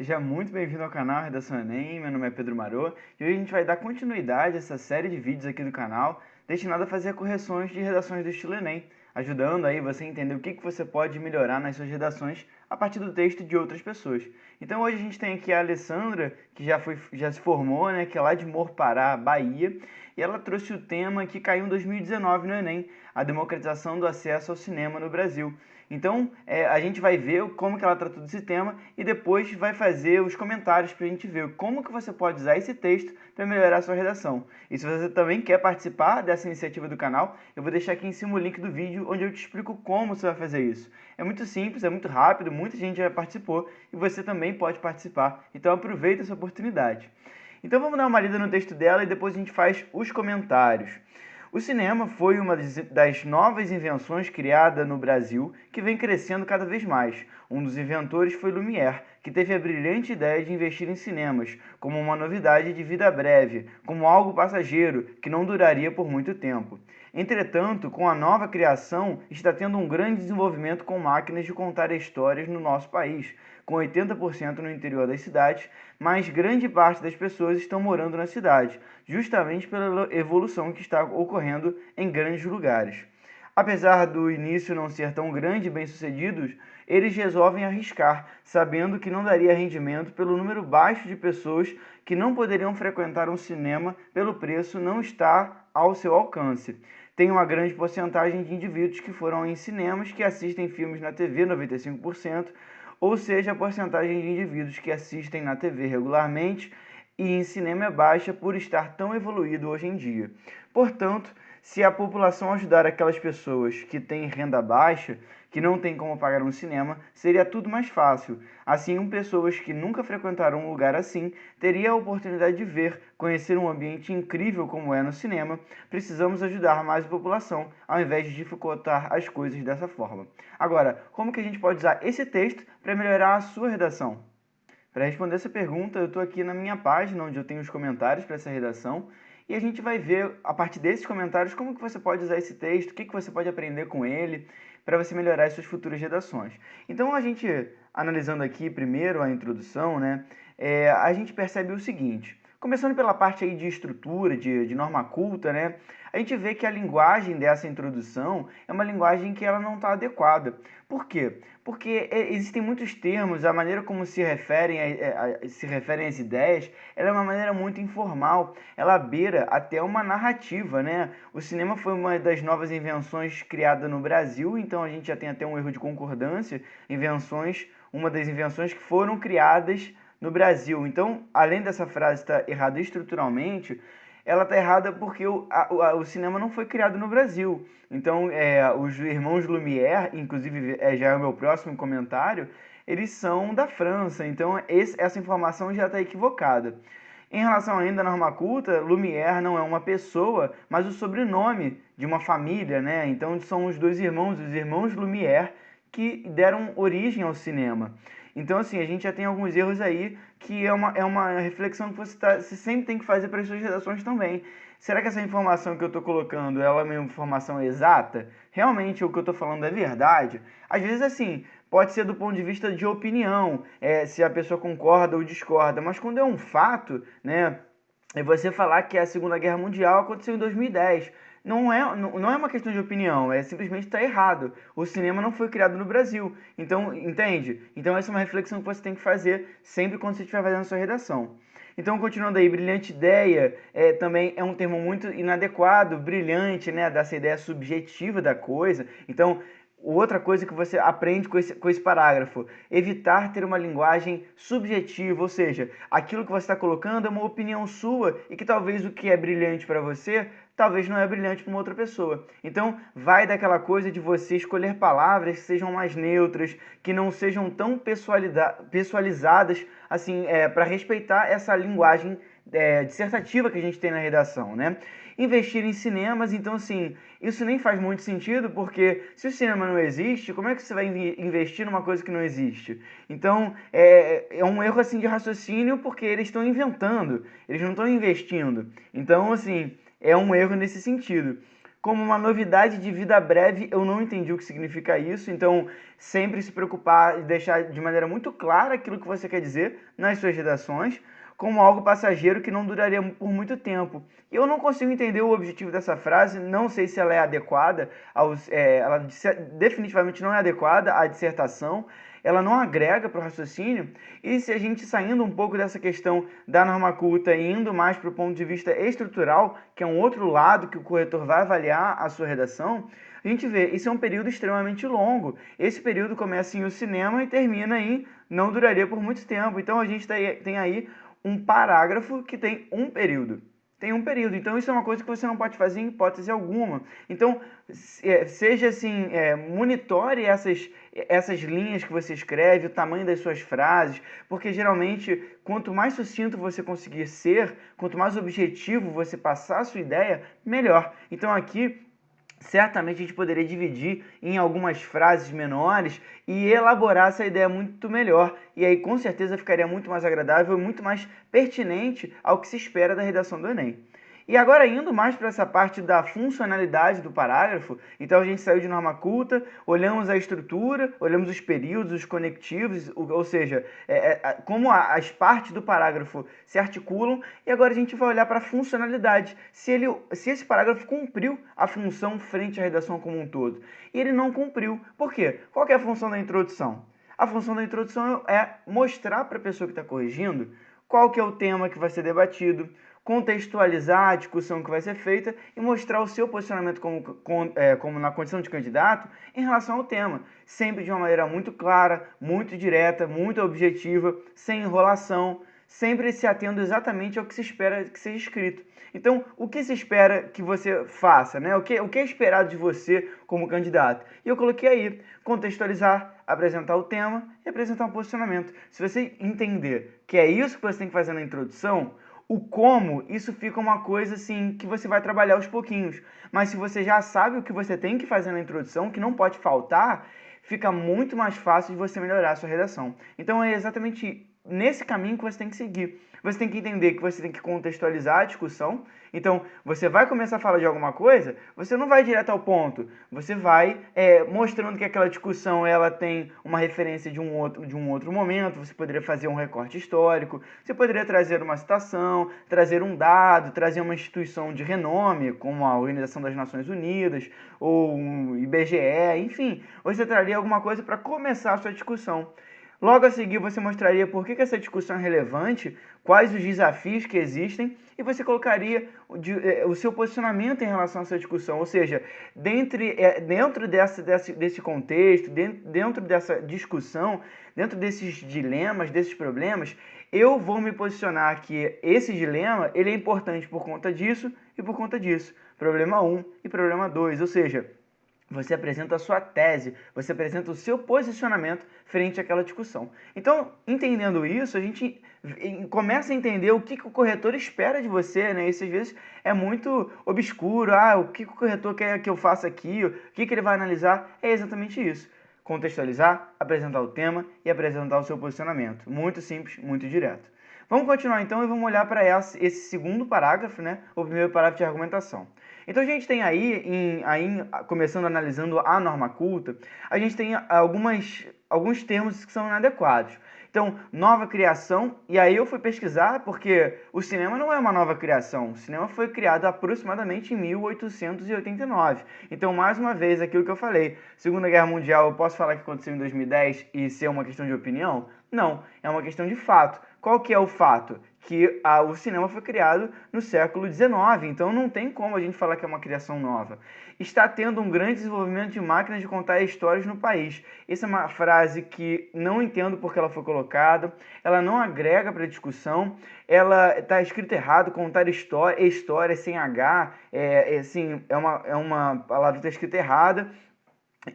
Seja muito bem-vindo ao canal Redação Enem, meu nome é Pedro Marô e hoje a gente vai dar continuidade a essa série de vídeos aqui do canal destinada a fazer correções de redações do estilo Enem, ajudando aí você a entender o que você pode melhorar nas suas redações a partir do texto de outras pessoas. Então hoje a gente tem aqui a Alessandra, que já se formou, né, que é lá de Morpará, Bahia, e ela trouxe o tema que caiu em 2019 no Enem, a democratização do acesso ao cinema no Brasil. Então, a gente vai ver como que ela tratou desse tema e depois vai fazer os comentários para a gente ver como que você pode usar esse texto para melhorar a sua redação. E se você também quer participar dessa iniciativa do canal, eu vou deixar aqui em cima o link do vídeo onde eu te explico como você vai fazer isso. É muito simples, é muito rápido, muita gente já participou e você também pode participar. Então aproveita essa oportunidade. Então vamos dar uma lida no texto dela e depois a gente faz os comentários. O cinema foi uma das novas invenções criada no Brasil que vem crescendo cada vez mais. Um dos inventores foi Lumière, que teve a brilhante ideia de investir em cinemas, como uma novidade de vida breve, como algo passageiro, que não duraria por muito tempo. Entretanto, com a nova criação, está tendo um grande desenvolvimento com máquinas de contar histórias no nosso país, com 80% no interior das cidades, mas grande parte das pessoas estão morando na cidade, justamente pela evolução que está ocorrendo em grandes lugares. Apesar do início não ser tão grande e bem-sucedidos, eles resolvem arriscar, sabendo que não daria rendimento pelo número baixo de pessoas que não poderiam frequentar um cinema pelo preço não estar ao seu alcance. Tem uma grande porcentagem de indivíduos que foram em cinemas que assistem filmes na TV, 95%, ou seja, a porcentagem de indivíduos que assistem na TV regularmente e em cinema é baixa por estar tão evoluído hoje em dia. Portanto, se a população ajudar aquelas pessoas que têm renda baixa, que não têm como pagar um cinema, seria tudo mais fácil. Assim, pessoas que nunca frequentaram um lugar assim teriam a oportunidade de ver, conhecer um ambiente incrível como é no cinema. Precisamos ajudar mais a população, ao invés de dificultar as coisas dessa forma. Agora, como que a gente pode usar esse texto para melhorar a sua redação? Para responder essa pergunta, eu estou aqui na minha página, onde eu tenho os comentários para essa redação, e a gente vai ver, a partir desses comentários, como que você pode usar esse texto, o que você pode aprender com ele, para você melhorar as suas futuras redações. Então, a gente, analisando aqui primeiro a introdução, né, a gente percebe o seguinte. Começando pela parte aí de estrutura, de norma culta, né, a gente vê que a linguagem dessa introdução é uma linguagem que ela não está adequada. Por quê? Porque existem muitos termos, a maneira como se referem às ideias, ela é uma maneira muito informal, ela beira até uma narrativa, né? O cinema foi uma das novas invenções criada no Brasil, então a gente já tem até um erro de concordância, uma das invenções que foram criadas no Brasil. Então, além dessa frase estar errada estruturalmente, ela está errada porque o cinema não foi criado no Brasil. Então, os irmãos Lumière, inclusive já é o meu próximo comentário, eles são da França. Então, essa informação já está equivocada. Em relação ainda à norma culta, Lumière não é uma pessoa, mas o sobrenome de uma família, né? Então, são os irmãos Lumière, que deram origem ao cinema. Então, assim, a gente já tem alguns erros aí que é uma reflexão que você sempre tem que fazer para as suas redações também. Será que essa informação que eu estou colocando ela é uma informação exata? Realmente o que eu estou falando é verdade? Às vezes, assim, pode ser do ponto de vista de opinião, se a pessoa concorda ou discorda, mas quando é um fato, né, é você falar que a Segunda Guerra Mundial aconteceu em 2010. Não é uma questão de opinião, é simplesmente estar errado. O cinema não foi criado no Brasil. Então, entende? Então, essa é uma reflexão que você tem que fazer sempre quando você estiver fazendo a sua redação. Então, continuando aí, brilhante ideia também é um termo muito inadequado, brilhante, né? Dessa ideia subjetiva da coisa. Então, outra coisa que você aprende com esse parágrafo, evitar ter uma linguagem subjetiva, ou seja, aquilo que você está colocando é uma opinião sua e que talvez o que é brilhante para você, talvez não é brilhante para uma outra pessoa. Então, vai daquela coisa de você escolher palavras que sejam mais neutras, que não sejam tão pessoalizadas, assim, para respeitar essa linguagem dissertativa que a gente tem na redação, né? Investir em cinemas, então assim, isso nem faz muito sentido, porque se o cinema não existe, como é que você vai investir numa coisa que não existe? Então, é um erro assim de raciocínio, porque eles estão inventando, eles não estão investindo. Então, assim, é um erro nesse sentido. Como uma novidade de vida breve, eu não entendi o que significa isso, então sempre se preocupar e deixar de maneira muito clara aquilo que você quer dizer nas suas redações, como algo passageiro que não duraria por muito tempo. Eu não consigo entender o objetivo dessa frase, não sei se ela é adequada, ela definitivamente não é adequada à dissertação, ela não agrega para o raciocínio, e se a gente saindo um pouco dessa questão da norma culta e indo mais para o ponto de vista estrutural, que é um outro lado que o corretor vai avaliar a sua redação, a gente vê, isso é um período extremamente longo. Esse período começa em o cinema e termina em não duraria por muito tempo. Então a gente tem aí um parágrafo que tem um período. Tem um período, então isso é uma coisa que você não pode fazer em hipótese alguma. Então, seja assim, monitore essas linhas que você escreve, o tamanho das suas frases, porque geralmente, quanto mais sucinto você conseguir ser, quanto mais objetivo você passar a sua ideia, melhor. Então aqui, certamente a gente poderia dividir em algumas frases menores e elaborar essa ideia muito melhor. E aí com certeza ficaria muito mais agradável e muito mais pertinente ao que se espera da redação do Enem. E agora indo mais para essa parte da funcionalidade do parágrafo, então a gente saiu de norma culta, olhamos a estrutura, olhamos os períodos, os conectivos, ou seja, como as partes do parágrafo se articulam, e agora a gente vai olhar para a funcionalidade, se esse parágrafo cumpriu a função frente à redação como um todo. E ele não cumpriu. Por quê? Qual que é a função da introdução? A função da introdução é mostrar para a pessoa que está corrigindo qual que é o tema que vai ser debatido, contextualizar a discussão que vai ser feita e mostrar o seu posicionamento como na condição de candidato em relação ao tema, sempre de uma maneira muito clara, muito direta, muito objetiva, sem enrolação, sempre se atendo exatamente ao que se espera que seja escrito. Então, o que se espera que você faça, né? O que é esperado de você como candidato? E eu coloquei aí, contextualizar, apresentar o tema e apresentar um posicionamento. Se você entender que é isso que você tem que fazer na introdução, o como, isso fica uma coisa assim que você vai trabalhar aos pouquinhos. Mas se você já sabe o que você tem que fazer na introdução, que não pode faltar, fica muito mais fácil de você melhorar a sua redação. Então é exatamente nesse caminho que você tem que seguir. Você tem que entender que você tem que contextualizar a discussão. Então, você vai começar a falar de alguma coisa, você não vai direto ao ponto. Você vai mostrando que aquela discussão ela tem uma referência de um outro momento. Você poderia fazer um recorte histórico, você poderia trazer uma citação, trazer um dado, trazer uma instituição de renome, como a Organização das Nações Unidas, ou um IBGE, enfim. Você traria alguma coisa para começar a sua discussão. Logo a seguir, você mostraria por que essa discussão é relevante, quais os desafios que existem, e você colocaria o seu posicionamento em relação a essa discussão. Ou seja, dentro desse contexto, dentro dessa discussão, dentro desses dilemas, desses problemas, eu vou me posicionar que esse dilema ele é importante por conta disso e por conta disso. Problema 1 e problema 2, ou seja, você apresenta a sua tese, você apresenta o seu posicionamento frente àquela discussão. Então, entendendo isso, a gente começa a entender o que o corretor espera de você, né? Isso às vezes é muito obscuro. O que o corretor quer que eu faça aqui? O que ele vai analisar? É exatamente isso. Contextualizar, apresentar o tema e apresentar o seu posicionamento. Muito simples, muito direto. Vamos continuar então e vamos olhar para esse segundo parágrafo, né? O primeiro parágrafo de argumentação. Então a gente tem aí, começando analisando a norma culta, a gente tem alguns termos que são inadequados. Então, nova criação, e aí eu fui pesquisar porque o cinema não é uma nova criação, o cinema foi criado aproximadamente em 1889. Então, mais uma vez, aquilo que eu falei, Segunda Guerra Mundial, eu posso falar que aconteceu em 2010 e ser uma questão de opinião? Não, é uma questão de fato. Qual que é o fato? Que o cinema foi criado no século XIX, então não tem como a gente falar que é uma criação nova. Está tendo um grande desenvolvimento de máquinas de contar histórias no país. Essa é uma frase que não entendo porque ela foi colocada, ela não agrega para a discussão, ela está escrita errado, contar história sem H, é uma palavra que está escrita errada,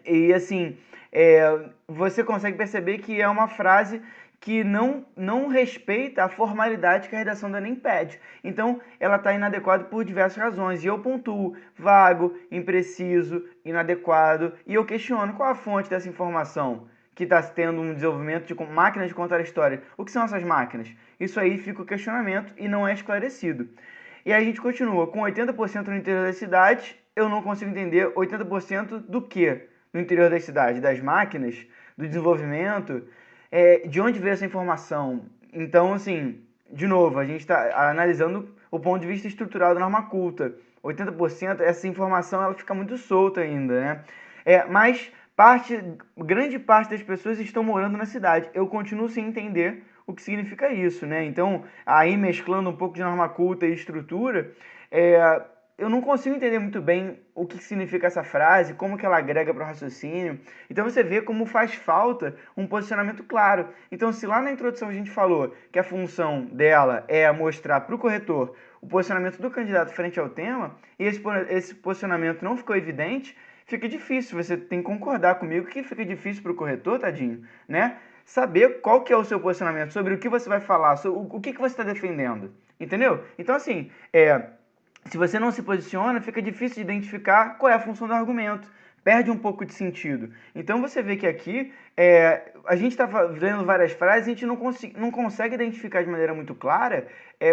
e assim, você consegue perceber que é uma frase que não respeita a formalidade que a redação do Enem pede. Então, ela está inadequada por diversas razões. E eu pontuo vago, impreciso, inadequado. E eu questiono qual a fonte dessa informação que está tendo um desenvolvimento de máquinas de contar história. O que são essas máquinas? Isso aí fica o questionamento e não é esclarecido. E aí a gente continua com 80% no interior das cidades eu não consigo entender 80% do que no interior das cidades, das máquinas, do desenvolvimento, de onde veio essa informação. Então, assim, de novo, a gente está analisando o ponto de vista estrutural da norma culta. 80%, essa informação ela fica muito solta ainda, né? Mas grande parte das pessoas estão morando na cidade. Eu continuo sem entender o que significa isso, né? Então, aí mesclando um pouco de norma culta e estrutura, eu não consigo entender muito bem o que significa essa frase, como que ela agrega para o raciocínio. Então você vê como faz falta um posicionamento claro. Então se lá na introdução a gente falou que a função dela é mostrar para o corretor o posicionamento do candidato frente ao tema, e esse posicionamento não ficou evidente, fica difícil. Você tem que concordar comigo que fica difícil para o corretor, tadinho, né? Saber qual que é o seu posicionamento, sobre o que você vai falar, sobre o que você está defendendo, entendeu? Então assim, se você não se posiciona, fica difícil de identificar qual é a função do argumento. Perde um pouco de sentido. Então você vê que aqui a gente está lendo várias frases e a gente não consegue identificar de maneira muito clara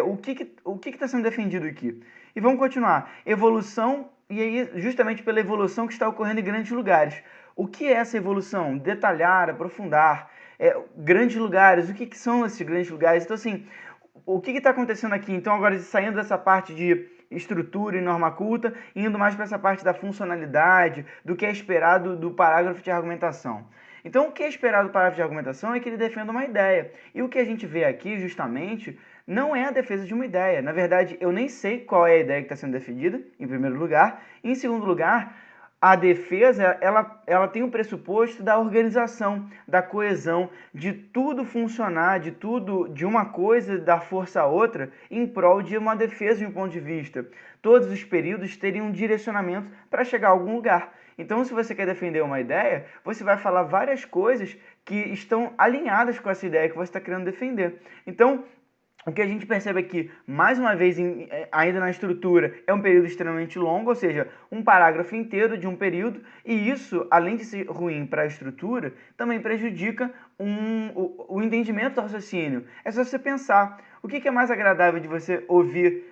o que está sendo defendido aqui. E vamos continuar. Evolução, e aí justamente pela evolução que está ocorrendo em grandes lugares. O que é essa evolução? Detalhar, aprofundar. Grandes lugares, o que são esses grandes lugares? Então assim, o que está acontecendo aqui? Então agora saindo dessa parte de estrutura e norma culta, indo mais para essa parte da funcionalidade, do que é esperado do parágrafo de argumentação. Então, o que é esperado do parágrafo de argumentação é que ele defenda uma ideia. E o que a gente vê aqui, justamente, não é a defesa de uma ideia. Na verdade, eu nem sei qual é a ideia que está sendo defendida, em primeiro lugar. Em segundo lugar, a defesa, ela tem o pressuposto da organização, da coesão, de tudo funcionar, de uma coisa dar força a outra em prol de uma defesa de um ponto de vista. Todos os períodos teriam um direcionamento para chegar a algum lugar. Então, se você quer defender uma ideia, você vai falar várias coisas que estão alinhadas com essa ideia que você está querendo defender. Então, o que a gente percebe aqui, mais uma vez, ainda na estrutura, é um período extremamente longo, ou seja, um parágrafo inteiro de um período, e isso, além de ser ruim para a estrutura, também prejudica o entendimento do raciocínio. É só você pensar, o que é mais agradável de você ouvir,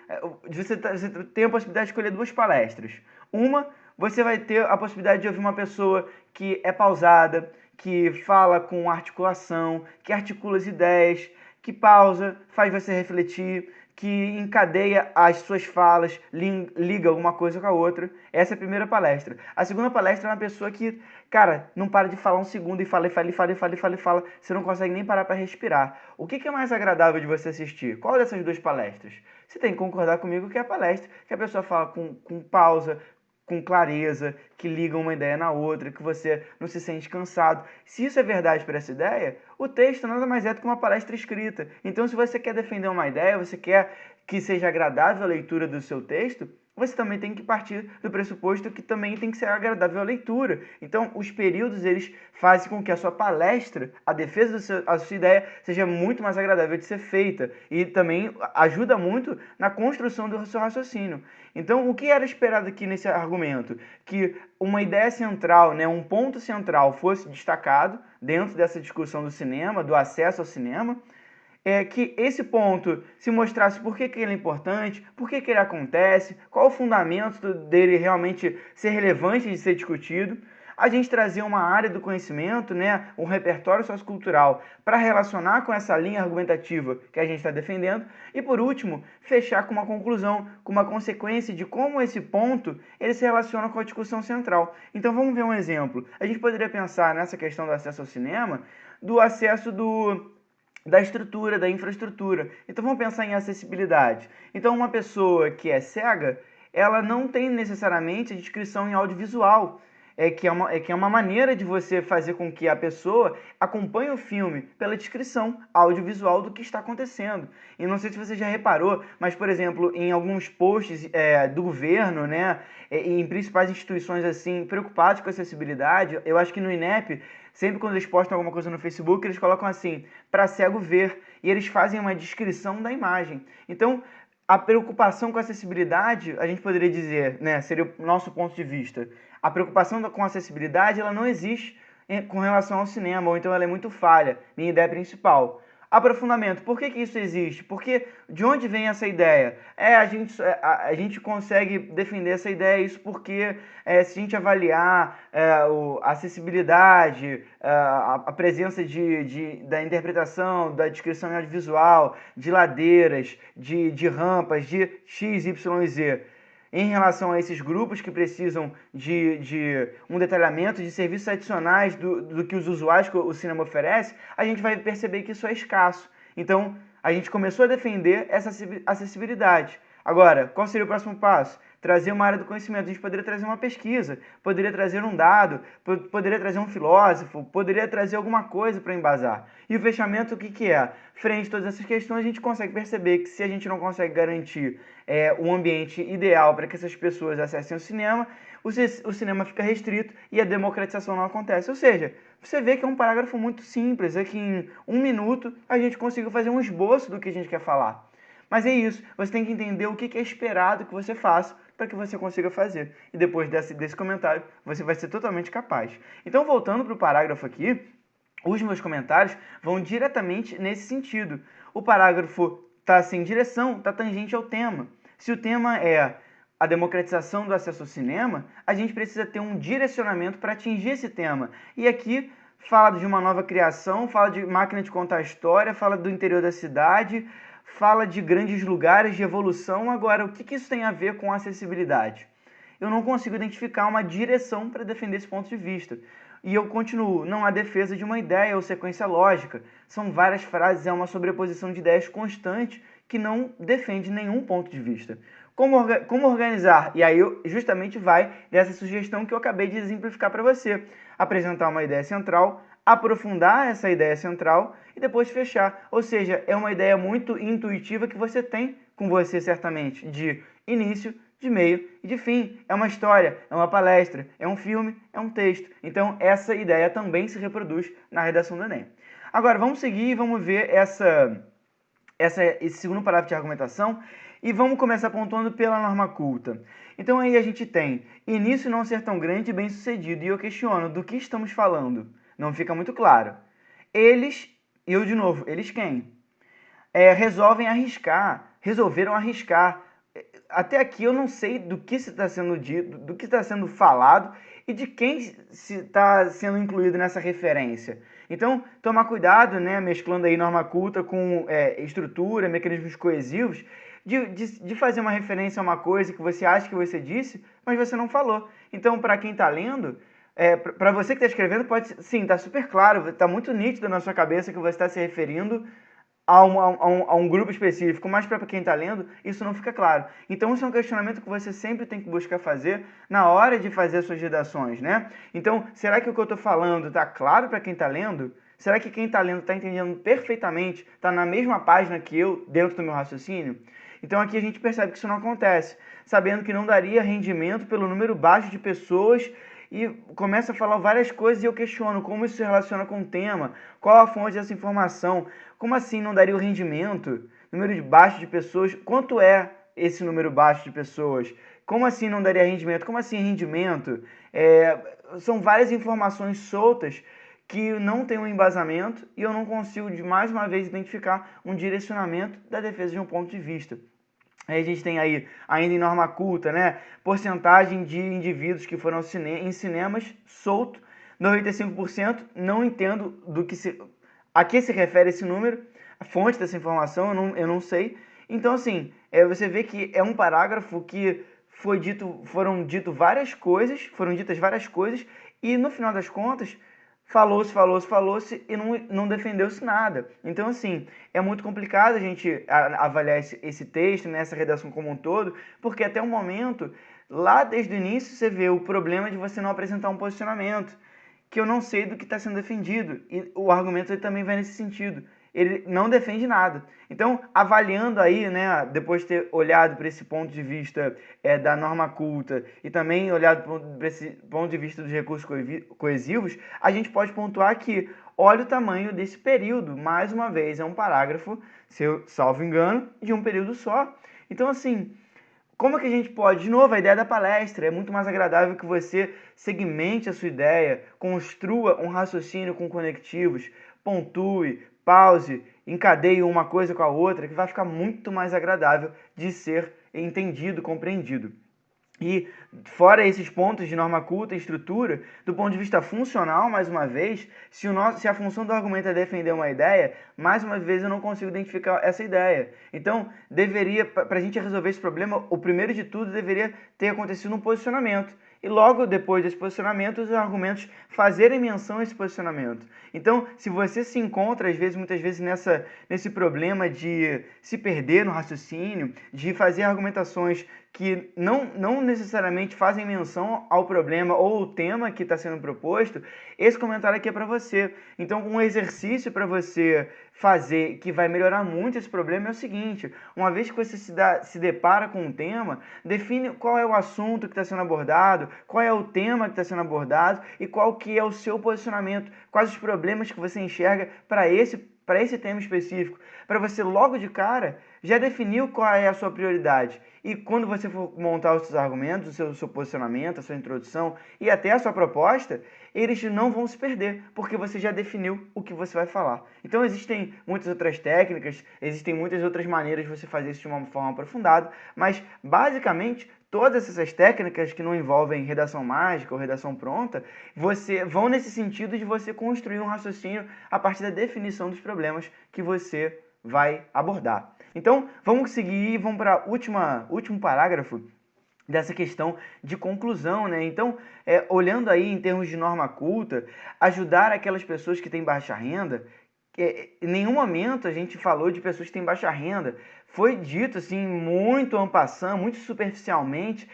de você ter a possibilidade de escolher duas palestras. Uma, você vai ter a possibilidade de ouvir uma pessoa que é pausada, que fala com articulação, que articula as ideias, que pausa, faz você refletir, que encadeia as suas falas, liga alguma coisa com a outra. Essa é a primeira palestra. A segunda palestra é uma pessoa que, cara, não para de falar um segundo e fala. Você não consegue nem parar para respirar. O que é mais agradável de você assistir? Qual dessas duas palestras? Você tem que concordar comigo que é a palestra que a pessoa fala com pausa, com clareza, que ligam uma ideia na outra, que você não se sente cansado. Se isso é verdade para essa ideia, o texto nada mais é do que uma palestra escrita. Então, se você quer defender uma ideia, você quer que seja agradável a leitura do seu texto, você também tem que partir do pressuposto que também tem que ser agradável a leitura. Então, os períodos, eles fazem com que a sua palestra, a defesa da sua ideia, seja muito mais agradável de ser feita. E também ajuda muito na construção do seu raciocínio. Então, o que era esperado aqui nesse argumento? Que uma ideia central, né, um ponto central fosse destacado dentro dessa discussão do cinema, do acesso ao cinema, que esse ponto se mostrasse por que ele é importante, por que ele acontece, qual o fundamento dele realmente ser relevante de ser discutido. A gente trazer uma área do conhecimento, né, um repertório sociocultural para relacionar com essa linha argumentativa que a gente está defendendo. E por último, fechar com uma conclusão, com uma consequência de como esse ponto ele se relaciona com a discussão central. Então vamos ver um exemplo. A gente poderia pensar nessa questão do acesso ao cinema, do acesso da estrutura, da infraestrutura. Então vamos pensar em acessibilidade. Então uma pessoa que é cega, ela não tem necessariamente a descrição em audiovisual, que é uma maneira de você fazer com que a pessoa acompanhe o filme pela descrição audiovisual do que está acontecendo. E não sei se você já reparou, mas, por exemplo, em alguns posts do governo, né, em principais instituições assim, preocupados com a acessibilidade, eu acho que no INEP, sempre quando eles postam alguma coisa no Facebook, eles colocam assim, para cego ver, e eles fazem uma descrição da imagem. Então, a preocupação com a acessibilidade, a gente poderia dizer, né, seria o nosso ponto de vista. A preocupação com a acessibilidade, ela não existe com relação ao cinema, ou então ela é muito falha. Minha ideia principal. Aprofundamento. Por que isso existe? Porque de onde vem essa ideia? A gente consegue defender essa ideia, isso porque se a gente avaliar a acessibilidade, a presença da interpretação, da descrição audiovisual, de ladeiras, de rampas, de X, Y e Z, em relação a esses grupos que precisam de um detalhamento de serviços adicionais do que os usuários que o cinema oferece, a gente vai perceber que isso é escasso. Então, a gente começou a defender essa acessibilidade. Agora, qual seria o próximo passo? Trazer uma área do conhecimento. A gente poderia trazer uma pesquisa, poderia trazer um dado, poderia trazer um filósofo, poderia trazer alguma coisa para embasar. E o fechamento, o que é? Frente a todas essas questões, a gente consegue perceber que se a gente não consegue garantir um ambiente ideal para que essas pessoas acessem o cinema, o cinema fica restrito e a democratização não acontece. Ou seja, você vê que é um parágrafo muito simples, é que em 1 minuto a gente conseguiu fazer um esboço do que a gente quer falar. Mas é isso, você tem que entender o que é esperado que você faça para que você consiga fazer. E depois desse comentário, você vai ser totalmente capaz. Então, voltando para o parágrafo aqui, os meus comentários vão diretamente nesse sentido. O parágrafo está sem direção, está tangente ao tema. Se o tema é a democratização do acesso ao cinema, a gente precisa ter um direcionamento para atingir esse tema. E aqui fala de uma nova criação, fala de máquina de contar história, fala do interior da cidade, fala de grandes lugares de evolução. Agora, o que isso tem a ver com acessibilidade? Eu não consigo identificar uma direção para defender esse ponto de vista. E eu continuo, não há defesa de uma ideia ou sequência lógica. São várias frases, é uma sobreposição de ideias constante que não defende nenhum ponto de vista. Como organizar? E aí justamente vai dessa sugestão que eu acabei de exemplificar para você. Apresentar uma ideia central, aprofundar essa ideia central e depois fechar. Ou seja, é uma ideia muito intuitiva que você tem com você certamente, de início, de meio e de fim. É uma história, é uma palestra, é um filme, é um texto. Então essa ideia também se reproduz na redação do Enem. Agora vamos seguir e vamos ver esse segundo parágrafo de argumentação e vamos começar pontuando pela norma culta. Então aí a gente tem início não ser tão grande e bem sucedido, e eu questiono do que estamos falando. Não fica muito claro. Eles, e eu de novo, eles quem? Resolveram arriscar. Até aqui eu não sei do que está sendo dito, do que está sendo falado e de quem está sendo incluído nessa referência. Então, tomar cuidado, né, mesclando aí norma culta com estrutura, mecanismos coesivos, de fazer uma referência a uma coisa que você acha que você disse, mas você não falou. Então, para quem está lendo, para você que está escrevendo, sim, está super claro, está muito nítido na sua cabeça que você está se referindo a um grupo específico, mas para quem está lendo, isso não fica claro. Então, isso é um questionamento que você sempre tem que buscar fazer na hora de fazer as suas redações, né? Então, será que o que eu estou falando está claro para quem está lendo? Será que quem está lendo está entendendo perfeitamente, está na mesma página que eu, dentro do meu raciocínio? Então, aqui a gente percebe que isso não acontece, sabendo que não daria rendimento pelo número baixo de pessoas e começa a falar várias coisas e eu questiono como isso se relaciona com o tema, qual a fonte dessa informação, como assim não daria o rendimento, número baixo de pessoas, quanto é esse número baixo de pessoas, como assim não daria rendimento, como assim rendimento, são várias informações soltas que não tem um embasamento e eu não consigo, mais uma vez, identificar um direcionamento da defesa de um ponto de vista. Aí a gente tem aí, ainda em norma culta, né? Porcentagem de indivíduos que foram em cinemas solto, 95%. Não entendo a que se refere esse número, a fonte dessa informação, eu não sei. Então, assim, você vê que é um parágrafo que foram ditas várias coisas, e no final das contas, falou-se e não defendeu-se nada. Então, assim, é muito complicado a gente avaliar esse texto, né, essa redação como um todo, porque até o momento, lá desde o início, você vê o problema de você não apresentar um posicionamento, que eu não sei do que está sendo defendido, e o argumento ele também vai nesse sentido. Ele não defende nada. Então, avaliando aí, né, depois de ter olhado para esse ponto de vista da norma culta e também olhado para esse ponto de vista dos recursos coesivos, a gente pode pontuar que olha o tamanho desse período. Mais uma vez, é um parágrafo, se eu salvo engano, de um período só. Então, assim, como é que a gente pode? De novo, a ideia da palestra. É muito mais agradável que você segmente a sua ideia, construa um raciocínio com conectivos, pontue, pause, encadeie uma coisa com a outra, que vai ficar muito mais agradável de ser entendido, compreendido. E fora esses pontos de norma culta e estrutura, do ponto de vista funcional, mais uma vez, se a função do argumento é defender uma ideia, mais uma vez eu não consigo identificar essa ideia. Então, para a gente resolver esse problema, o primeiro de tudo deveria ter acontecido um posicionamento. E logo depois desse posicionamento, os argumentos fazerem menção a esse posicionamento. Então, se você se encontra, muitas vezes, nesse problema de se perder no raciocínio, de fazer argumentações que não necessariamente fazem menção ao problema ou ao tema que está sendo proposto, esse comentário aqui é para você. Então, um exercício para você fazer que vai melhorar muito esse problema é o seguinte: uma vez que você se depara com um tema, define qual é o assunto que está sendo abordado, qual é o tema que está sendo abordado e qual que é o seu posicionamento, quais os problemas que você enxerga para esse tema específico, para você logo de cara já definir qual é a sua prioridade. E quando você for montar os seus argumentos, o seu posicionamento, a sua introdução e até a sua proposta, eles não vão se perder, porque você já definiu o que você vai falar. Então existem muitas outras técnicas, existem muitas outras maneiras de você fazer isso de uma forma aprofundada, mas basicamente todas essas técnicas que não envolvem redação mágica ou redação pronta, vão nesse sentido de você construir um raciocínio a partir da definição dos problemas que você vai abordar. Então, vamos seguir e vamos para o último parágrafo dessa questão de conclusão, né? Então, olhando aí em termos de norma culta, ajudar aquelas pessoas que têm baixa renda, em nenhum momento a gente falou de pessoas que têm baixa renda. Foi dito assim, muito en passant, muito superficialmente,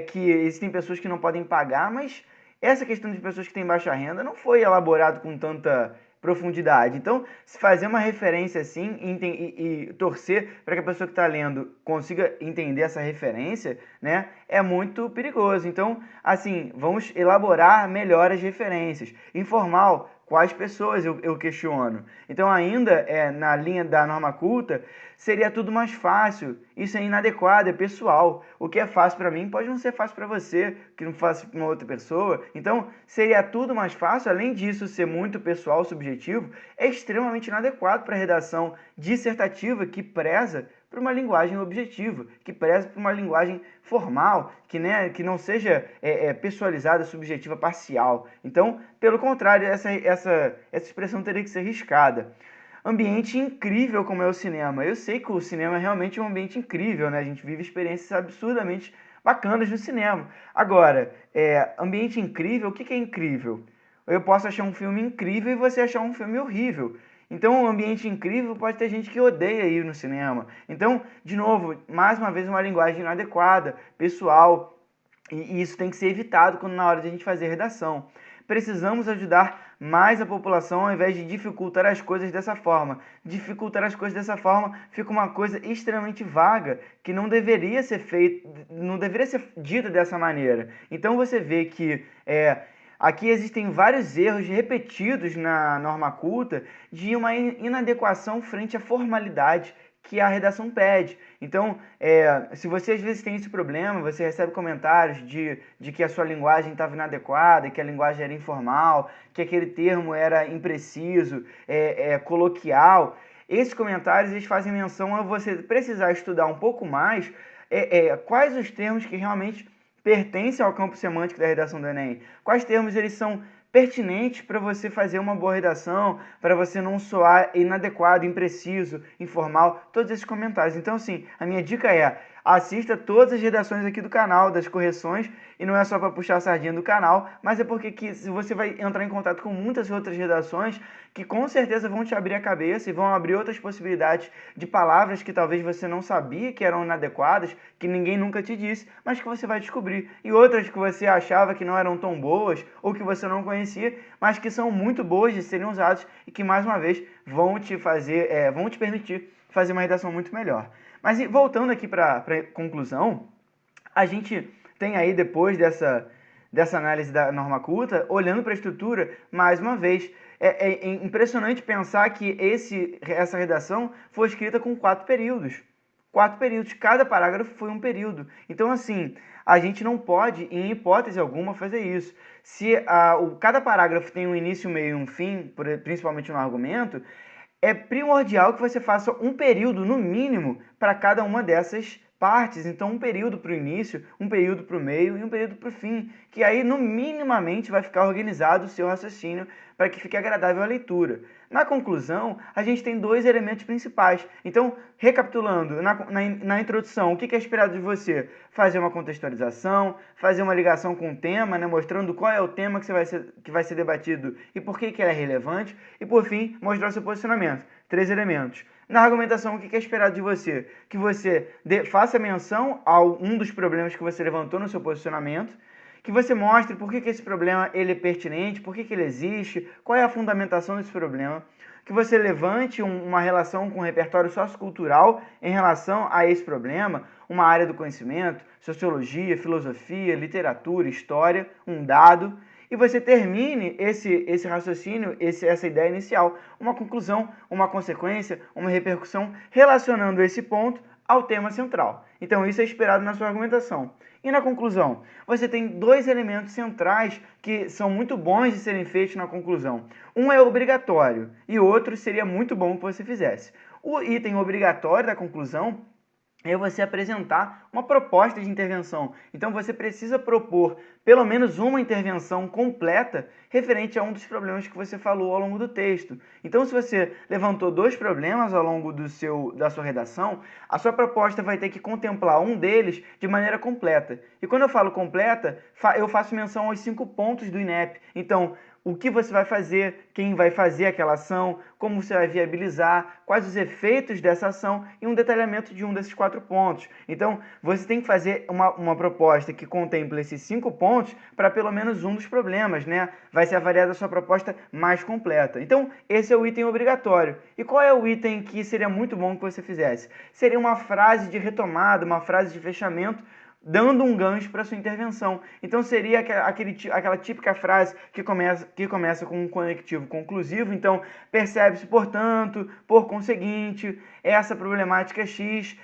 que existem pessoas que não podem pagar, mas essa questão de pessoas que têm baixa renda não foi elaborado com tanta profundidade. Então, se fazer uma referência assim e torcer para que a pessoa que está lendo consiga entender essa referência, né, é muito perigoso. Então, assim, vamos elaborar melhor as referências. Informal, quais pessoas eu questiono? Então, ainda na linha da norma culta, seria tudo mais fácil. Isso é inadequado, é pessoal. O que é fácil para mim pode não ser fácil para você, que não fácil para uma outra pessoa. Então, seria tudo mais fácil. Além disso ser muito pessoal, subjetivo, é extremamente inadequado para a redação dissertativa que preza para uma linguagem objetiva, que preza para uma linguagem formal, que não seja pessoalizada, subjetiva, parcial. Então, pelo contrário, essa expressão teria que ser riscada. Ambiente incrível como é o cinema. Eu sei que o cinema é realmente um ambiente incrível, né? A gente vive experiências absurdamente bacanas no cinema. Agora, ambiente incrível, o que é incrível? Eu posso achar um filme incrível e você achar um filme horrível. Então, um ambiente incrível pode ter gente que odeia ir no cinema. Então, de novo, mais uma vez, uma linguagem inadequada, pessoal, e isso tem que ser evitado na hora de a gente fazer redação. Precisamos ajudar mais a população ao invés de dificultar as coisas dessa forma. Dificultar as coisas dessa forma fica uma coisa extremamente vaga, que não deveria ser feita, não deveria ser dita dessa maneira. Então você vê que aqui existem vários erros repetidos na norma culta de uma inadequação frente à formalidade que a redação pede. Então, se você às vezes tem esse problema, você recebe comentários de que a sua linguagem estava inadequada, que a linguagem era informal, que aquele termo era impreciso, coloquial, esses comentários eles fazem menção a você precisar estudar um pouco mais quais os termos que realmente pertencem ao campo semântico da redação do Enem, quais termos eles são pertinentes para você fazer uma boa redação, para você não soar inadequado, impreciso, informal, todos esses comentários. Então, assim, a minha dica é: assista todas as redações aqui do canal, das correções, e não é só para puxar a sardinha do canal, mas é porque você vai entrar em contato com muitas outras redações que com certeza vão te abrir a cabeça e vão abrir outras possibilidades de palavras que talvez você não sabia que eram inadequadas, que ninguém nunca te disse, mas que você vai descobrir. E outras que você achava que não eram tão boas ou que você não conhecia, mas que são muito boas de serem usadas e que, mais uma vez, vão te permitir fazer uma redação muito melhor. Mas voltando aqui para a conclusão, a gente tem aí, depois dessa análise da norma culta, olhando para a estrutura, mais uma vez, é impressionante pensar que essa redação foi escrita com 4 períodos. 4 períodos, cada parágrafo foi um período. Então, assim, a gente não pode, em hipótese alguma, fazer isso. Se cada parágrafo tem um início, meio e um fim, principalmente no argumento, é primordial que você faça um período, no mínimo, para cada uma dessas partes. Então, um período para o início, um período para o meio e um período para o fim, que aí, no minimamente, vai ficar organizado o seu raciocínio para que fique agradável a leitura. Na conclusão, a gente tem dois elementos principais. Então, recapitulando, na introdução, o que é esperado de você? Fazer uma contextualização, fazer uma ligação com o tema, né, mostrando qual é o tema que vai ser debatido e por que ele é relevante. E, por fim, mostrar o seu posicionamento. Três elementos. Na argumentação, o que é esperado de você? Que você faça menção a um dos problemas que você levantou no seu posicionamento, que você mostre por que esse problema ele é pertinente, por que ele existe, qual é a fundamentação desse problema, que você levante uma relação com o repertório sociocultural em relação a esse problema, uma área do conhecimento, sociologia, filosofia, literatura, história, um dado, e você termine esse raciocínio, essa ideia inicial, uma conclusão, uma consequência, uma repercussão, relacionando esse ponto ao tema central. Então, isso é esperado na sua argumentação. E na conclusão, você tem dois elementos centrais que são muito bons de serem feitos na conclusão. Um é obrigatório e outro seria muito bom que você fizesse. O item obrigatório da conclusão é você apresentar uma proposta de intervenção. Então você precisa propor pelo menos uma intervenção completa referente a um dos problemas que você falou ao longo do texto. Então, se você levantou dois problemas ao longo da sua redação, a sua proposta vai ter que contemplar um deles de maneira completa. E quando eu falo completa, eu faço menção aos 5 pontos do INEP. Então, o que você vai fazer, quem vai fazer aquela ação, como você vai viabilizar, quais os efeitos dessa ação e um detalhamento de um desses 4 pontos. Então, você tem que fazer uma proposta que contemple esses 5 pontos para pelo menos um dos problemas, né? Vai ser avaliada a sua proposta mais completa. Então, esse é o item obrigatório. E qual é o item que seria muito bom que você fizesse? Seria uma frase de retomada, uma frase de fechamento, dando um gancho para sua intervenção. Então seria aquela típica frase que começa com um conectivo conclusivo. Então, percebe-se, portanto, por conseguinte, essa problemática X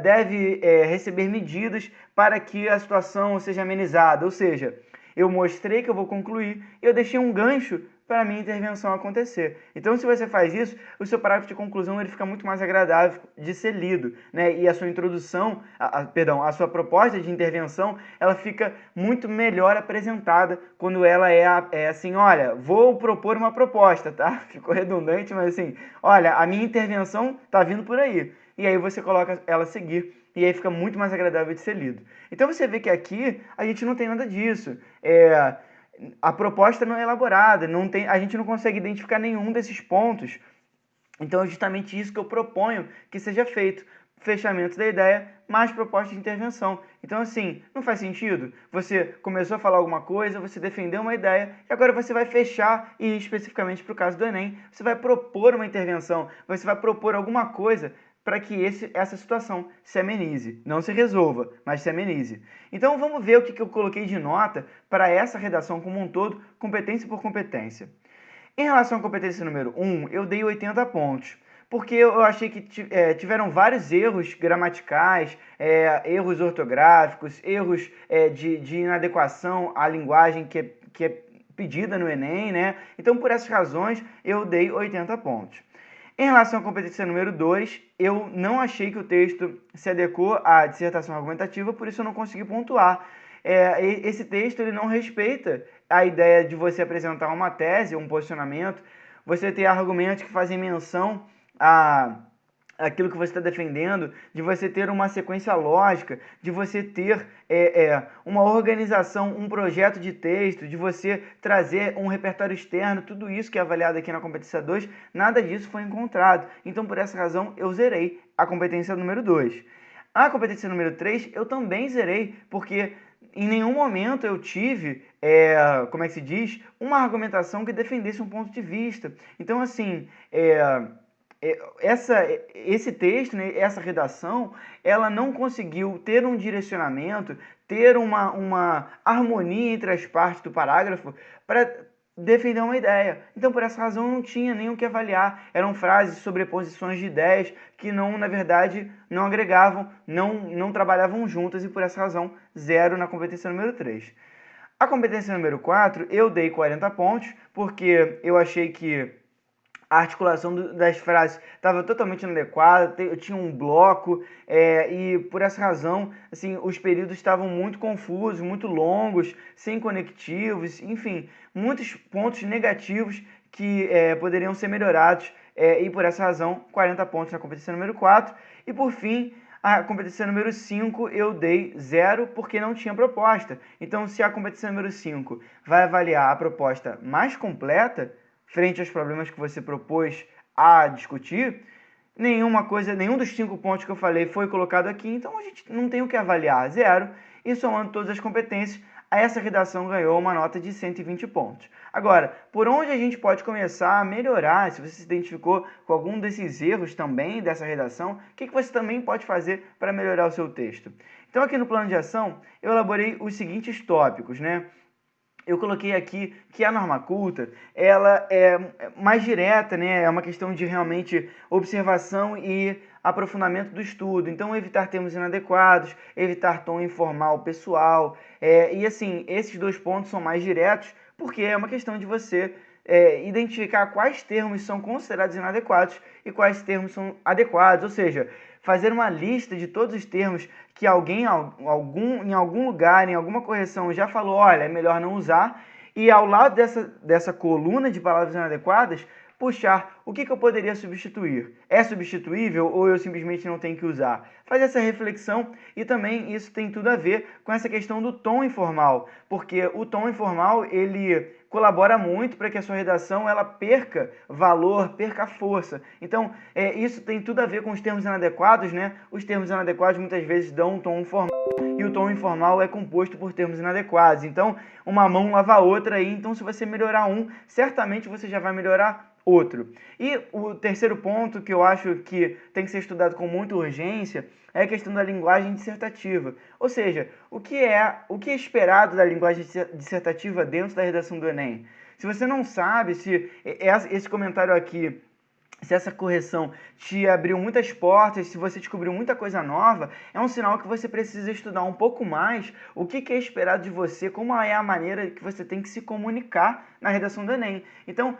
deve receber medidas para que a situação seja amenizada. Ou seja, eu mostrei que eu vou concluir e eu deixei um gancho para a minha intervenção acontecer. Então, se você faz isso, o seu parágrafo de conclusão ele fica muito mais agradável de ser lido, né? E a sua introdução, a sua proposta de intervenção, ela fica muito melhor apresentada quando ela é assim, olha, vou propor uma proposta, tá? Ficou redundante, mas assim, olha, a minha intervenção tá vindo por aí. E aí você coloca ela a seguir, e aí fica muito mais agradável de ser lido. Então você vê que aqui a gente não tem nada disso. A proposta não é elaborada, a gente não consegue identificar nenhum desses pontos. Então é justamente isso que eu proponho que seja feito. Fechamento da ideia, mais proposta de intervenção. Então assim, não faz sentido? Você começou a falar alguma coisa, você defendeu uma ideia, e agora você vai fechar, e especificamente para o caso do Enem, você vai propor uma intervenção, você vai propor alguma coisa para que essa situação se amenize. Não se resolva, mas se amenize. Então vamos ver o que eu coloquei de nota para essa redação como um todo, competência por competência. Em relação à competência número 1, eu dei 80 pontos, porque eu achei que tiveram vários erros gramaticais, erros ortográficos, erros de inadequação à linguagem que é pedida no Enem, né? Então, por essas razões, eu dei 80 pontos. Em relação à competência número 2, eu não achei que o texto se adequou à dissertação argumentativa, por isso eu não consegui pontuar. Esse texto ele não respeita a ideia de você apresentar uma tese, um posicionamento, você ter argumentos que fazem menção a aquilo que você está defendendo, de você ter uma sequência lógica, de você ter uma organização, um projeto de texto, de você trazer um repertório externo, tudo isso que é avaliado aqui na competência 2, nada disso foi encontrado. Então, por essa razão, eu zerei a competência número 2. A competência número 3, eu também zerei, porque em nenhum momento eu tive, como é que se diz, uma argumentação que defendesse um ponto de vista. Então, assim, esse texto, né, essa redação, ela não conseguiu ter um direcionamento, ter uma harmonia entre as partes do parágrafo para defender uma ideia. Então, por essa razão, não tinha nem o que avaliar. Eram frases, sobreposições de ideias que, na verdade, não agregavam, não trabalhavam juntas e, por essa razão, 0 na competência número 3. A competência número 4, eu dei 40 pontos, porque eu achei que a articulação das frases estava totalmente inadequada, eu tinha um bloco, e por essa razão, assim, os períodos estavam muito confusos, muito longos, sem conectivos, enfim, muitos pontos negativos que poderiam ser melhorados, e por essa razão, 40 pontos na competência número 4. E por fim, a competência número 5 eu dei 0 porque não tinha proposta. Então, se a competência número 5 vai avaliar a proposta mais completa, frente aos problemas que você propôs a discutir, nenhum dos 5 pontos que eu falei foi colocado aqui, então a gente não tem o que avaliar, 0, e somando todas as competências, essa redação ganhou uma nota de 120 pontos. Agora, por onde a gente pode começar a melhorar, se você se identificou com algum desses erros também dessa redação, o que você também pode fazer para melhorar o seu texto? Então aqui no plano de ação, eu elaborei os seguintes tópicos, né? Eu coloquei aqui que a norma culta, ela é mais direta, né? É uma questão de realmente observação e aprofundamento do estudo. Então, evitar termos inadequados, evitar tom informal pessoal. E assim, esses 2 pontos são mais diretos, porque é uma questão de você identificar quais termos são considerados inadequados e quais termos são adequados. Ou seja, fazer uma lista de todos os termos que alguém em algum lugar, em alguma correção, já falou, olha, é melhor não usar, e ao lado dessa coluna de palavras inadequadas, puxar o que eu poderia substituir. É substituível ou eu simplesmente não tenho que usar? Fazer essa reflexão, e também isso tem tudo a ver com essa questão do tom informal, porque o tom informal, ele colabora muito para que a sua redação ela perca valor, perca força. Então, isso tem tudo a ver com os termos inadequados, né? Os termos inadequados muitas vezes dão um tom informal, e o tom informal é composto por termos inadequados. Então, uma mão lava a outra aí. Então, se você melhorar um, certamente você já vai melhorar outro. E o terceiro ponto que eu acho que tem que ser estudado com muita urgência é a questão da linguagem dissertativa. Ou seja, o que é esperado da linguagem dissertativa dentro da redação do Enem? Se você não sabe se esse comentário aqui, se essa correção te abriu muitas portas, se você descobriu muita coisa nova, é um sinal que você precisa estudar um pouco mais o que é esperado de você, como é a maneira que você tem que se comunicar na redação do Enem. Então,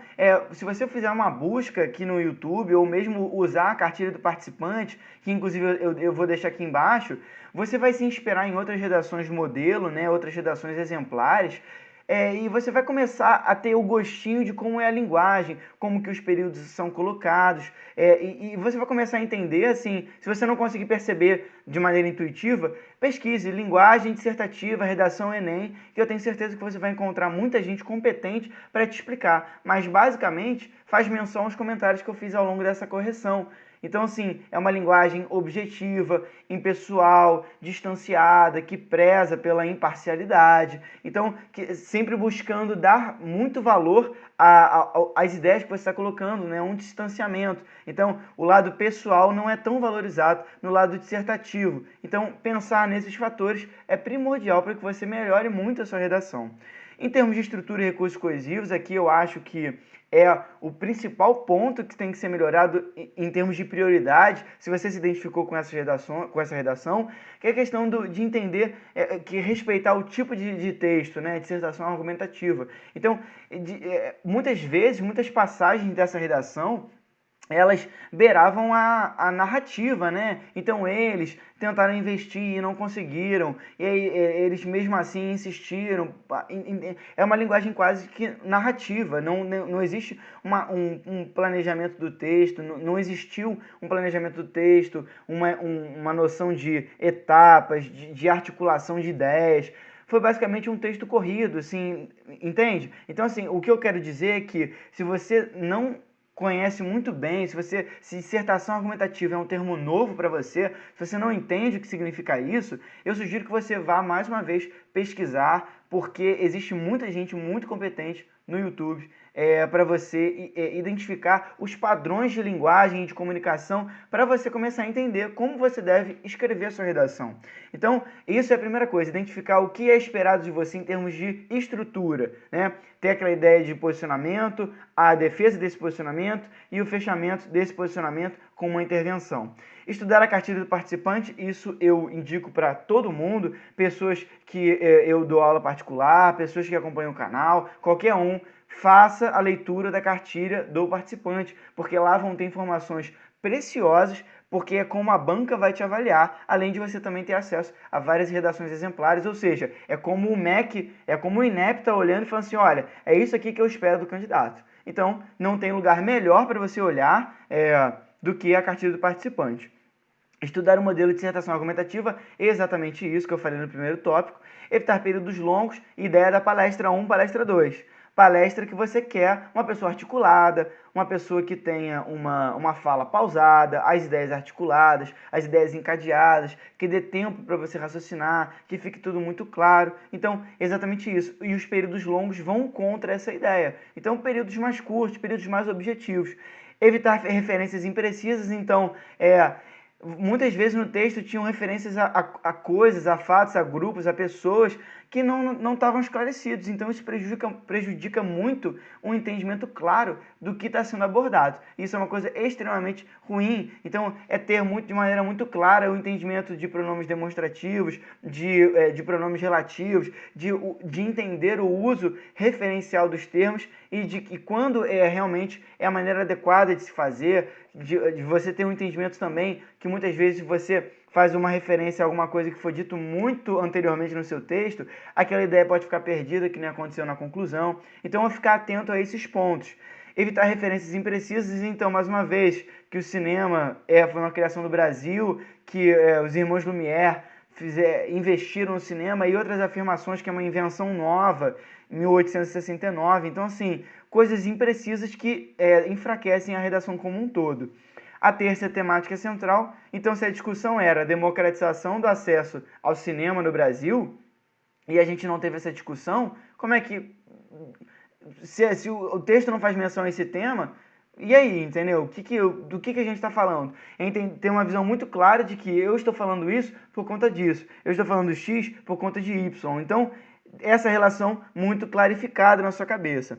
se você fizer uma busca aqui no YouTube, ou mesmo usar a cartilha do participante, que inclusive eu vou deixar aqui embaixo, você vai se inspirar em outras redações modelo, né, outras redações exemplares, e você vai começar a ter o gostinho de como é a linguagem, como que os períodos são colocados, e você vai começar a entender, assim, se você não conseguir perceber de maneira intuitiva, pesquise linguagem dissertativa, redação Enem, que eu tenho certeza que você vai encontrar muita gente competente para te explicar, mas basicamente faz menção aos comentários que eu fiz ao longo dessa correção. Então, assim, é uma linguagem objetiva, impessoal, distanciada, que preza pela imparcialidade. Então, sempre buscando dar muito valor às ideias que você está colocando, né? Um distanciamento. Então, o lado pessoal não é tão valorizado no lado dissertativo. Então, pensar nesses fatores é primordial para que você melhore muito a sua redação. Em termos de estrutura e recursos coesivos, aqui eu acho que é o principal ponto que tem que ser melhorado em termos de prioridade, se você se identificou com essa redação, que é a questão de entender, que respeitar o tipo de texto, né, dissertação argumentativa. Então, muitas vezes, muitas passagens dessa redação, elas beiravam a narrativa, né? Então eles tentaram investir e não conseguiram, e aí eles mesmo assim insistiram. É uma linguagem quase que narrativa, não existe um planejamento do texto, não existiu um planejamento do texto, uma noção de etapas, de articulação de ideias. Foi basicamente um texto corrido, assim, entende? Então, assim, o que eu quero dizer é que se você não conhece muito bem, se dissertação argumentativa é um termo novo para você, se você não entende o que significa isso, eu sugiro que você vá mais uma vez pesquisar, porque existe muita gente muito competente no YouTube para você identificar os padrões de linguagem e de comunicação para você começar a entender como você deve escrever a sua redação. Então, isso é a primeira coisa, identificar o que é esperado de você em termos de estrutura, né? Ter aquela ideia de posicionamento, a defesa desse posicionamento e o fechamento desse posicionamento com uma intervenção. Estudar a cartilha do participante, isso eu indico para todo mundo, pessoas que eu dou aula particular, pessoas que acompanham o canal, qualquer um, faça a leitura da cartilha do participante, porque lá vão ter informações preciosas, porque é como a banca vai te avaliar, além de você também ter acesso a várias redações exemplares, ou seja, é como o MEC, é como o INEP está olhando e falando assim, olha, é isso aqui que eu espero do candidato. Então, não tem lugar melhor para você olhar do que a cartilha do participante. Estudar o modelo de dissertação argumentativa é exatamente isso que eu falei no primeiro tópico. Evitar períodos longos, ideia da palestra 1, palestra 2. Palestra que você quer uma pessoa articulada, uma pessoa que tenha uma fala pausada, as ideias articuladas, as ideias encadeadas, que dê tempo para você raciocinar, que fique tudo muito claro. Então, exatamente isso. E os períodos longos vão contra essa ideia. Então, períodos mais curtos, períodos mais objetivos. Evitar referências imprecisas, então, muitas vezes no texto tinham referências a coisas, a fatos, a grupos, a pessoas que não estavam esclarecidos. Então isso prejudica muito o entendimento claro do que está sendo abordado. Isso é uma coisa extremamente ruim. Então é ter de maneira muito clara o entendimento de pronomes demonstrativos, de pronomes relativos, de entender o uso referencial dos termos e de que quando realmente é a maneira adequada de se fazer, de você ter um entendimento também que muitas vezes você faz uma referência a alguma coisa que foi dito muito anteriormente no seu texto, aquela ideia pode ficar perdida, que nem aconteceu na conclusão. Então, ficar atento a esses pontos. Evitar referências imprecisas, então, mais uma vez, que o cinema foi uma criação do Brasil, que os irmãos Lumière investiram no cinema, e outras afirmações que é uma invenção nova, em 1869. Então, assim, coisas imprecisas que enfraquecem a redação como um todo. A terça temática central, então se a discussão era a democratização do acesso ao cinema no Brasil, e a gente não teve essa discussão, como é que... Se o texto não faz menção a esse tema, e aí, entendeu? Do que a gente está falando? A gente tem uma visão muito clara de que eu estou falando isso por conta disso, eu estou falando X por conta de Y. Então, essa relação muito clarificada na sua cabeça.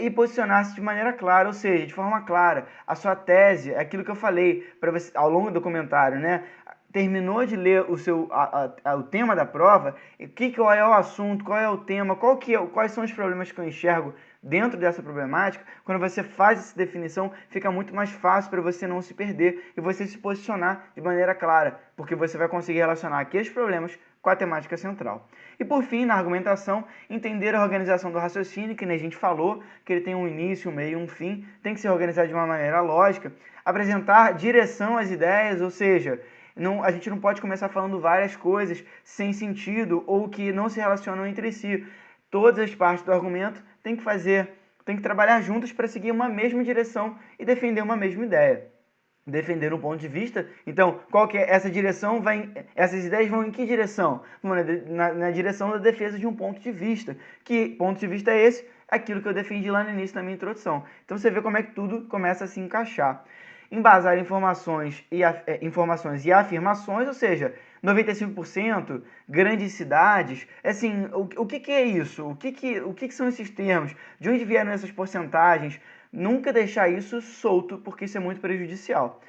E posicionar-se de maneira clara, ou seja, de forma clara. A sua tese, é aquilo que eu falei para você ao longo do comentário, né? Terminou de ler o tema da prova, qual é o assunto, qual é o tema, quais são os problemas que eu enxergo dentro dessa problemática. Quando você faz essa definição, fica muito mais fácil para você não se perder e você se posicionar de maneira clara, porque você vai conseguir relacionar aqueles problemas com a temática central. E por fim, na argumentação, entender a organização do raciocínio, que nem a gente falou, que ele tem um início, um meio e um fim, tem que ser organizado de uma maneira lógica, apresentar direção às ideias, ou seja, a gente não pode começar falando várias coisas sem sentido ou que não se relacionam entre si. Todas as partes do argumento têm que trabalhar juntas para seguir uma mesma direção e defender uma mesma ideia. Defender um ponto de vista. Então, qual que é essa direção? Essas ideias vão em que direção? Na direção da defesa de um ponto de vista. Que ponto de vista é esse? Aquilo que eu defendi lá no início da minha introdução. Então, você vê como é que tudo começa a se encaixar. Embasar informações e afirmações, ou seja, 95%, grandes cidades. Assim, o que é isso? O que são esses termos? De onde vieram essas porcentagens? Nunca deixar isso solto, porque isso é muito prejudicial.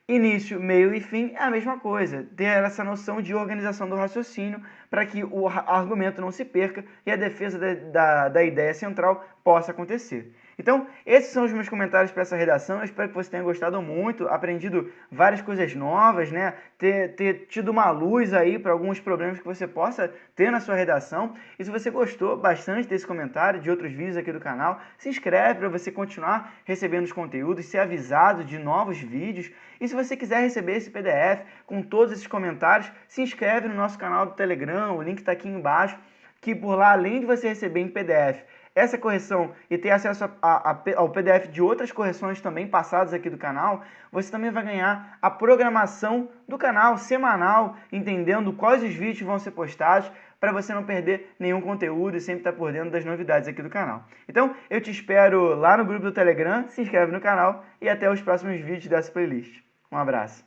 Início, meio e fim é a mesma coisa. Ter essa noção de organização do raciocínio para que o argumento não se perca e a defesa da ideia central possa acontecer. Então, esses são os meus comentários para essa redação. Eu espero que você tenha gostado muito, aprendido várias coisas novas, né? Ter tido uma luz aí para alguns problemas que você possa ter na sua redação. E se você gostou bastante desse comentário, de outros vídeos aqui do canal, se inscreve para você continuar recebendo os conteúdos, ser avisado de novos vídeos. E se você quiser receber esse PDF com todos esses comentários, se inscreve no nosso canal do Telegram, o link está aqui embaixo, que por lá, além de você receber em PDF essa correção e ter acesso ao PDF de outras correções também passadas aqui do canal, você também vai ganhar a programação do canal semanal, entendendo quais os vídeos vão ser postados, para você não perder nenhum conteúdo e sempre estar por dentro das novidades aqui do canal. Então, eu te espero lá no grupo do Telegram, se inscreve no canal e até os próximos vídeos dessa playlist. Um abraço.